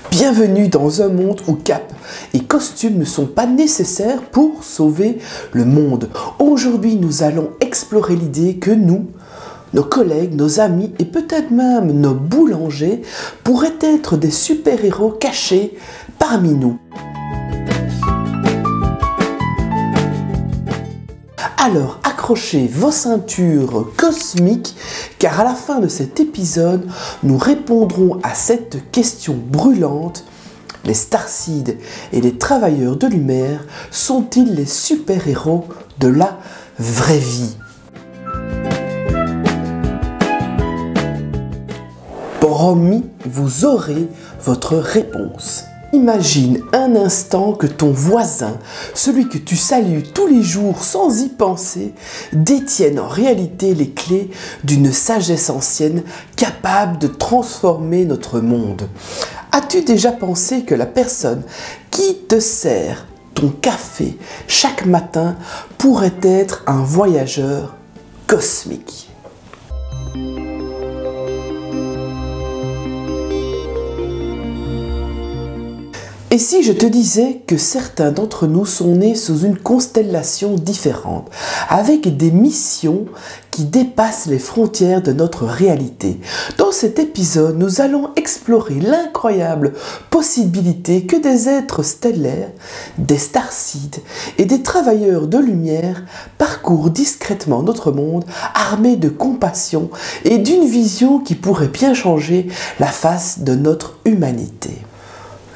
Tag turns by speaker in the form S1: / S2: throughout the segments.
S1: Bienvenue dans un monde où cap et costumes ne sont pas nécessaires pour sauver le monde. Aujourd'hui, nous allons explorer l'idée que nous, nos collègues, nos amis et peut-être même nos boulangers pourraient être des super-héros cachés parmi nous. Alors accrochez vos ceintures cosmiques car à la fin de cet épisode, nous répondrons à cette question brûlante. Les Starseeds et les travailleurs de lumière sont-ils les super-héros de la vraie vie? Promis, vous aurez votre réponse. Imagine un instant que ton voisin, celui que tu salues tous les jours sans y penser, détienne en réalité les clés d'une sagesse ancienne capable de transformer notre monde. As-tu déjà pensé que la personne qui te sert ton café chaque matin pourrait être un voyageur cosmique ? Et si je te disais que certains d'entre nous sont nés sous une constellation différente, avec des missions qui dépassent les frontières de notre réalité? Dans cet épisode, nous allons explorer l'incroyable possibilité que des êtres stellaires, des Starseeds et des travailleurs de lumière parcourent discrètement notre monde, armés de compassion et d'une vision qui pourrait bien changer la face de notre humanité.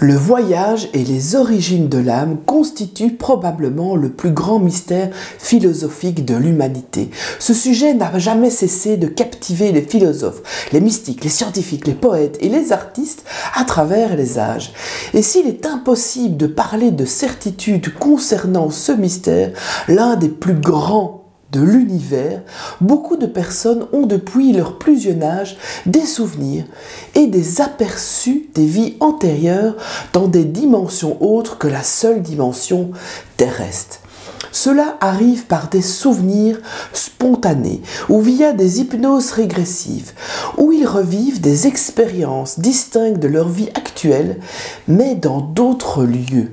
S1: Le voyage et les origines de l'âme constituent probablement le plus grand mystère philosophique de l'humanité. Ce sujet n'a jamais cessé de captiver les philosophes, les mystiques, les scientifiques, les poètes et les artistes à travers les âges. Et s'il est impossible de parler de certitude concernant ce mystère, l'un des plus grands de l'univers, beaucoup de personnes ont depuis leur plus jeune âge des souvenirs et des aperçus des vies antérieures dans des dimensions autres que la seule dimension terrestre. Cela arrive par des souvenirs spontanés ou via des hypnoses régressives, où ils revivent des expériences distinctes de leur vie actuelle, mais dans d'autres lieux.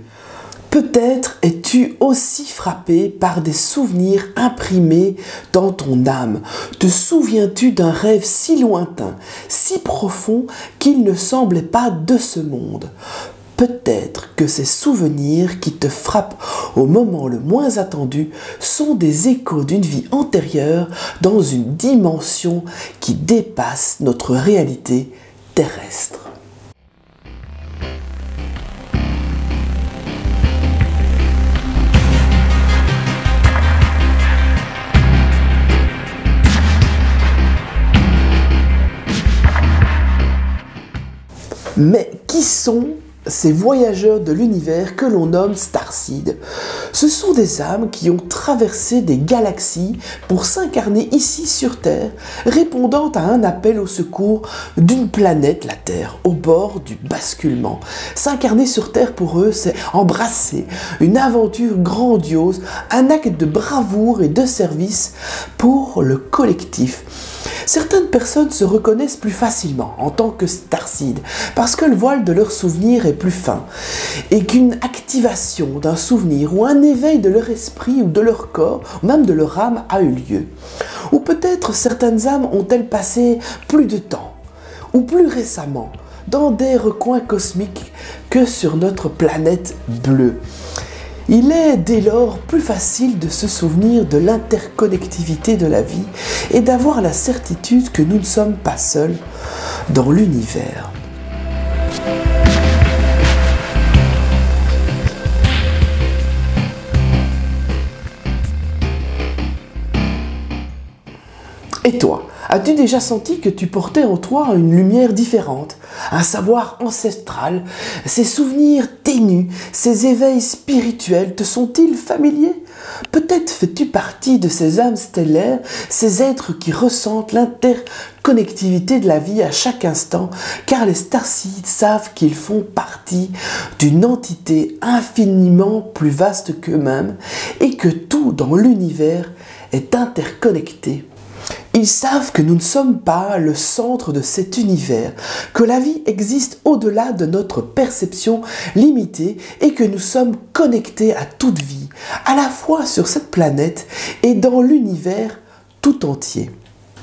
S1: Peut-être es-tu aussi frappé par des souvenirs imprimés dans ton âme. Te souviens-tu d'un rêve si lointain, si profond qu'il ne semblait pas de ce monde? Peut-être que ces souvenirs qui te frappent au moment le moins attendu sont des échos d'une vie antérieure dans une dimension qui dépasse notre réalité terrestre. Mais qui sont ces voyageurs de l'univers que l'on nomme Starseeds? Ce sont des âmes qui ont traversé des galaxies pour s'incarner ici sur Terre, répondant à un appel au secours d'une planète, la Terre, au bord du basculement. S'incarner sur Terre pour eux, c'est embrasser une aventure grandiose, un acte de bravoure et de service pour le collectif. Certaines personnes se reconnaissent plus facilement en tant que Starseeds parce que le voile de leurs souvenirs est plus fin et qu'une activation d'un souvenir ou un éveil de leur esprit ou de leur corps ou même de leur âme a eu lieu. Ou peut-être certaines âmes ont-elles passé plus de temps ou plus récemment dans des recoins cosmiques que sur notre planète bleue. Il est dès lors plus facile de se souvenir de l'interconnectivité de la vie et d'avoir la certitude que nous ne sommes pas seuls dans l'univers. Et toi, as-tu déjà senti que tu portais en toi une lumière différente, un savoir ancestral? Ces souvenirs ténus, ces éveils spirituels te sont-ils familiers? Peut-être fais-tu partie de ces âmes stellaires, ces êtres qui ressentent l'interconnectivité de la vie à chaque instant, car les Starseeds savent qu'ils font partie d'une entité infiniment plus vaste qu'eux-mêmes et que tout dans l'univers est interconnecté. Ils savent que nous ne sommes pas le centre de cet univers, que la vie existe au-delà de notre perception limitée et que nous sommes connectés à toute vie, à la fois sur cette planète et dans l'univers tout entier.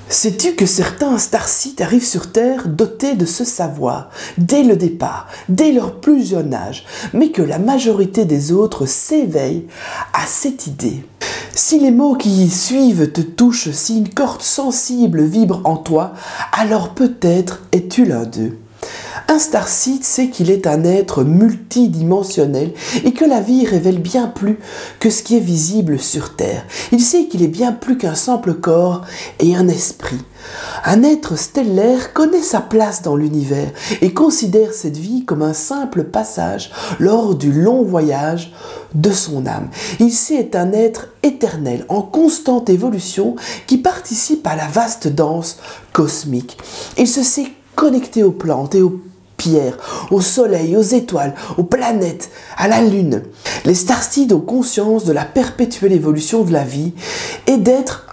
S1: Sais-tu que certains starseeds arrivent sur Terre dotés de ce savoir, dès le départ, dès leur plus jeune âge, mais que la majorité des autres s'éveillent à cette idée? Si les mots qui y suivent te touchent, si une corde sensible vibre en toi, alors peut-être es-tu l'un d'eux. Un starseed sait qu'il est un être multidimensionnel et que la vie révèle bien plus que ce qui est visible sur Terre. Il sait qu'il est bien plus qu'un simple corps et un esprit. Un être stellaire connaît sa place dans l'univers et considère cette vie comme un simple passage lors du long voyage de son âme. Il sait être un être éternel, en constante évolution, qui participe à la vaste danse cosmique. Il se sait connecté aux plantes et aux pierres, au soleil, aux étoiles, aux planètes, à la lune. Les starseeds ont conscience de la perpétuelle évolution de la vie et d'être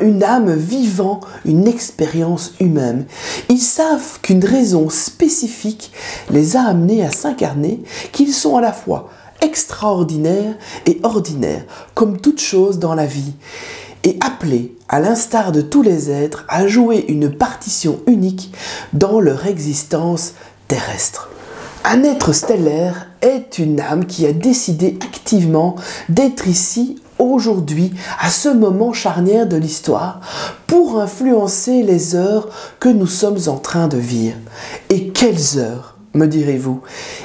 S1: une âme vivant une expérience humaine. Ils savent qu'une raison spécifique les a amenés à s'incarner, qu'ils sont à la fois extraordinaires et ordinaires, comme toute chose dans la vie, et appelés, à l'instar de tous les êtres, à jouer une partition unique dans leur existence terrestre. Un être stellaire est une âme qui a décidé activement d'être ici aujourd'hui, à ce moment charnière de l'histoire, pour influencer les heures que nous sommes en train de vivre. Et quelles heures, me direz-vous?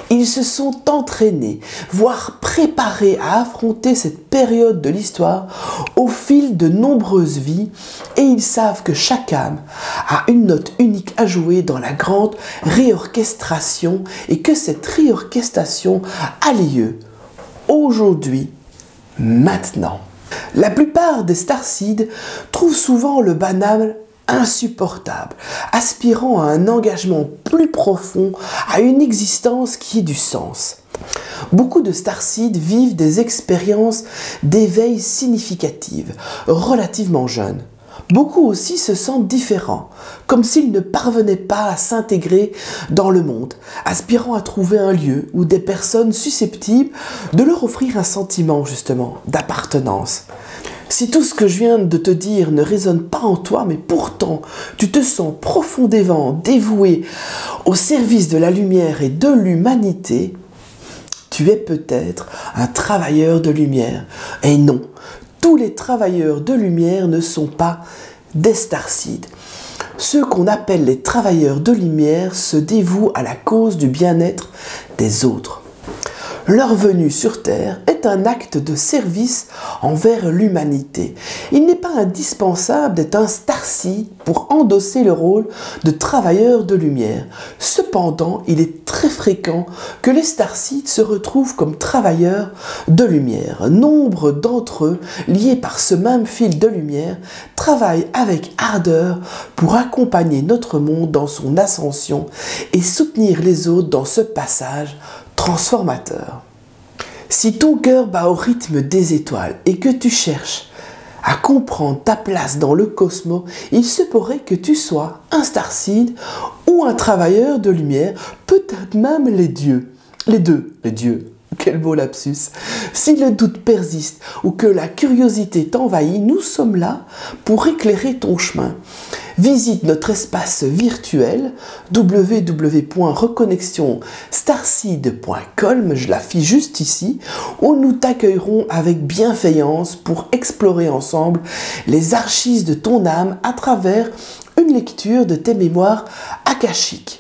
S1: Ils se sont entraînés, voire préparés à affronter cette période de l'histoire au fil de nombreuses vies, et ils savent que chaque âme a une note unique à jouer dans la grande réorchestration et que cette réorchestration a lieu aujourd'hui, maintenant. La plupart des starseeds trouvent souvent le banal insupportable, aspirant à un engagement plus profond, à une existence qui ait du sens. Beaucoup de starseeds vivent des expériences d'éveil significatives, relativement jeunes. Beaucoup aussi se sentent différents, comme s'ils ne parvenaient pas à s'intégrer dans le monde, aspirant à trouver un lieu ou des personnes susceptibles de leur offrir un sentiment, justement, d'appartenance. Si tout ce que je viens de te dire ne résonne pas en toi, mais pourtant tu te sens profondément dévoué au service de la lumière et de l'humanité, tu es peut-être un travailleur de lumière. Et non, tous les travailleurs de lumière ne sont pas des starseeds. Ceux qu'on appelle les travailleurs de lumière se dévouent à la cause du bien-être des autres. Leur venue sur Terre est un acte de service envers l'humanité. Il n'est pas indispensable d'être un starseed pour endosser le rôle de travailleur de lumière. Cependant, il est très fréquent que les starseeds se retrouvent comme travailleurs de lumière. Nombre d'entre eux, liés par ce même fil de lumière, travaillent avec ardeur pour accompagner notre monde dans son ascension et soutenir les autres dans ce passage transformateur. Si ton cœur bat au rythme des étoiles et que tu cherches à comprendre ta place dans le cosmos, il se pourrait que tu sois un starseed ou un travailleur de lumière, peut-être même les dieux. Les deux, les dieux. Quel beau lapsus. Si le doute persiste ou que la curiosité t'envahit, nous sommes là pour éclairer ton chemin. Visite notre espace virtuel www.reconnexionStarseed.com, je l'affiche juste ici, où nous t'accueillerons avec bienveillance pour explorer ensemble les archives de ton âme à travers une lecture de tes mémoires akashiques.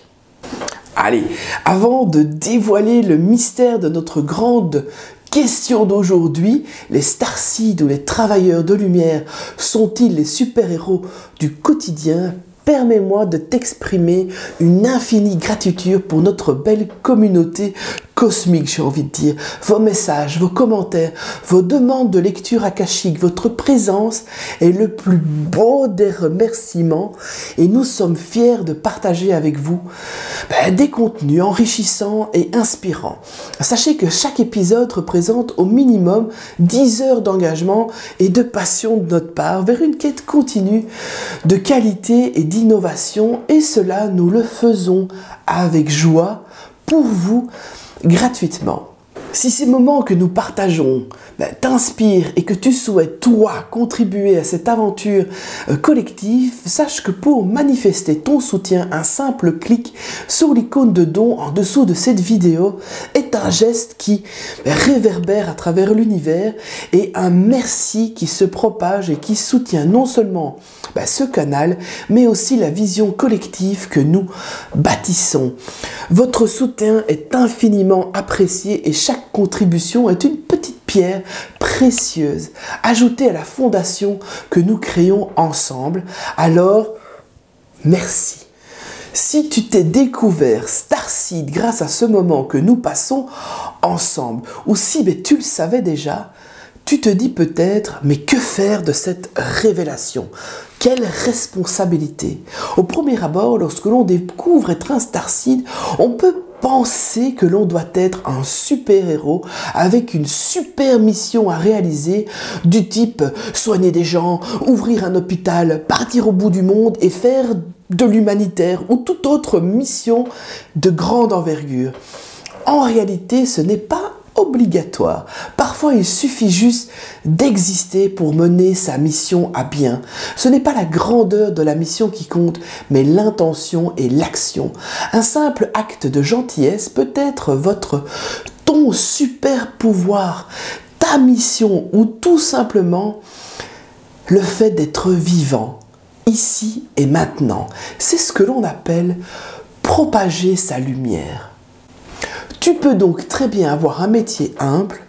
S1: Allez, avant de dévoiler le mystère de notre grande question d'aujourd'hui, les starseeds ou les travailleurs de lumière sont-ils les super-héros du quotidien? permets-moi de t'exprimer une infinie gratitude pour notre belle communauté cosmique, j'ai envie de dire. Vos messages, vos commentaires, vos demandes de lecture akashique, votre présence est le plus beau des remerciements et nous sommes fiers de partager avec vous des contenus enrichissants et inspirants. Sachez que chaque épisode représente au minimum 10 heures d'engagement et de passion de notre part vers une quête continue de qualité et d'innovation, et cela nous le faisons avec joie pour vous gratuitement. Si ces moments que nous partageons t'inspirent et que tu souhaites, toi, contribuer à cette aventure collective, sache que pour manifester ton soutien, un simple clic sur l'icône de don en dessous de cette vidéo est un geste qui réverbère à travers l'univers et un merci qui se propage et qui soutient non seulement ce canal, mais aussi la vision collective que nous bâtissons. Votre soutien est infiniment apprécié et chaque contribution est une petite pierre précieuse ajoutée à la fondation que nous créons ensemble. Alors, merci. Si tu t'es découvert Starseed grâce à ce moment que nous passons ensemble, ou si tu le savais déjà, tu te dis peut-être, mais que faire de cette révélation? Quelle responsabilité! Au premier abord, lorsque l'on découvre être un Starseed, on peut penser que l'on doit être un super-héros avec une super mission à réaliser du type soigner des gens, ouvrir un hôpital, partir au bout du monde et faire de l'humanitaire ou toute autre mission de grande envergure. En réalité, ce n'est pas obligatoire. Parfois, il suffit juste d'exister pour mener sa mission à bien. Ce n'est pas la grandeur de la mission qui compte, mais l'intention et l'action. Un simple acte de gentillesse peut être ton super pouvoir, ta mission ou tout simplement le fait d'être vivant, ici et maintenant. C'est ce que l'on appelle propager sa lumière. Tu peux donc très bien avoir un métier humble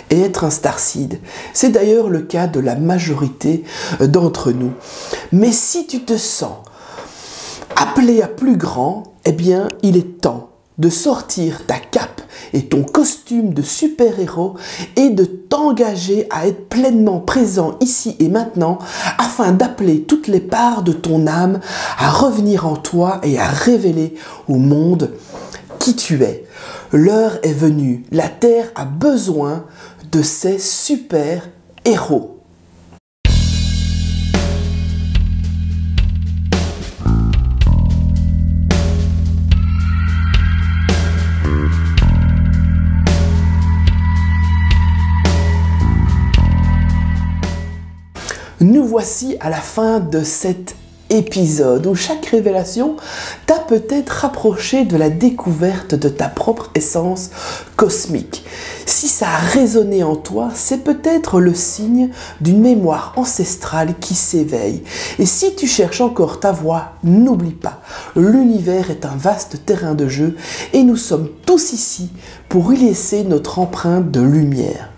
S1: et être un Starseed. C'est d'ailleurs le cas de la majorité d'entre nous. Mais si tu te sens appelé à plus grand, eh bien, il est temps de sortir ta cape et ton costume de super-héros et de t'engager à être pleinement présent ici et maintenant afin d'appeler toutes les parts de ton âme à revenir en toi et à révéler au monde qui tu es. L'heure est venue, la Terre a besoin de ces super-héros. Nous voici à la fin de cet épisode où chaque révélation t'a peut-être rapproché de la découverte de ta propre essence cosmique. Si ça a résonné en toi, c'est peut-être le signe d'une mémoire ancestrale qui s'éveille. Et si tu cherches encore ta voie, n'oublie pas, l'univers est un vaste terrain de jeu et nous sommes tous ici pour y laisser notre empreinte de lumière.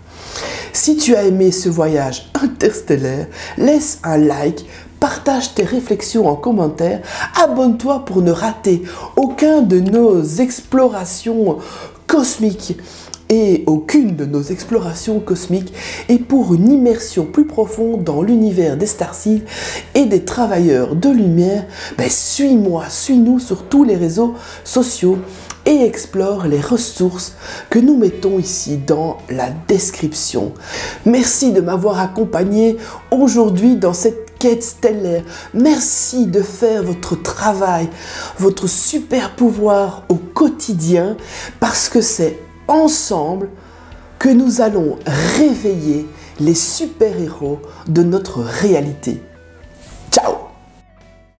S1: Si tu as aimé ce voyage interstellaire, laisse un like, partage tes réflexions en commentaire, abonne-toi pour ne rater aucun de nos explorations cosmiques et aucune de nos explorations cosmiques, et pour une immersion plus profonde dans l'univers des Starseed et des travailleurs de lumière, suis-moi, suis-nous sur tous les réseaux sociaux et explore les ressources que nous mettons ici dans la description. Merci de m'avoir accompagné aujourd'hui dans cette quête stellaire. Merci de faire votre travail, votre super pouvoir au quotidien, parce que c'est ensemble que nous allons réveiller les super-héros de notre réalité.